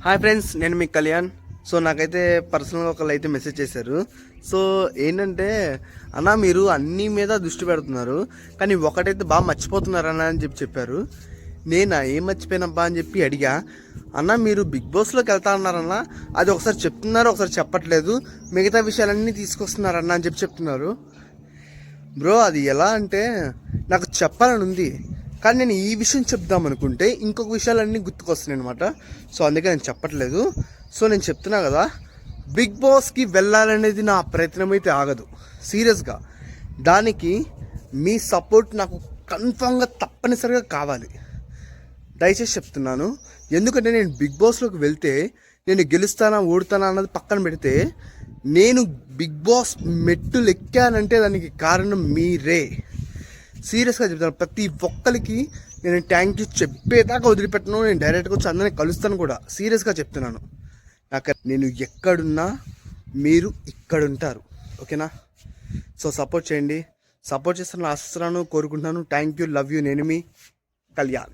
Hi friends, నేను మీ Kalyan. So నాకైతే పర్సనల్గా ఒకళ్ళు అయితే మెసేజ్ చేశారు. సో ఏంటంటే, అన్న మీరు అన్నీ మీద దృష్టి పెడుతున్నారు, కానీ ఒకటైతే బాగా మర్చిపోతున్నారన్న అని చెప్పారు. నేనా ఏం మర్చిపోయినబ్బా అని చెప్పి అడిగా. అన్న మీరు బిగ్ బాస్లోకి వెళ్తా అన్నారన్న, అది ఒకసారి చెప్తున్నారు, ఒకసారి చెప్పట్లేదు, మిగతా విషయాలన్నీ తీసుకొస్తున్నారన్న అని చెప్తున్నారు. బ్రో అది ఎలా అంటే, నాకు చెప్పాలని ఉంది, కానీ నేను ఈ విషయం చెప్దాం అనుకుంటే ఇంకొక విషయాలన్నీ గుర్తుకొస్తున్నాయి అనమాట. సో అందుకే నేను చెప్పట్లేదు. సో నేను చెప్తున్నా కదా, బిగ్ బాస్కి వెళ్ళాలనేది నా ప్రయత్నం అయితే ఆగదు. సీరియస్గా దానికి మీ సపోర్ట్ నాకు కన్ఫామ్గా తప్పనిసరిగా కావాలి. దయచేసి చెప్తున్నాను. ఎందుకంటే నేను బిగ్ బాస్లోకి వెళ్తే నేను గెలుస్తానా ఓడుతానా అన్నది పక్కన పెడితే, నేను బిగ్ బాస్ మెట్టులు ఎక్కానంటే దానికి కారణం మీరే. సీరియస్గా చెప్తాను. ప్రతి ఒక్కరికి నేను థ్యాంక్ యూ చెప్పేదాకా వదిలిపెట్టను. నేను డైరెక్ట్గా వచ్చి అందరినీ కలుస్తాను కూడా. సీరియస్గా చెప్తున్నాను. నేను ఎక్కడున్నా మీరు ఇక్కడుంటారు, ఓకేనా? సో సపోర్ట్ చేయండి. సపోర్ట్ చేస్తాను, ఆశిస్తున్నాను, కోరుకుంటున్నాను. Thank you, love you. నేను మీ కళ్యాణ్.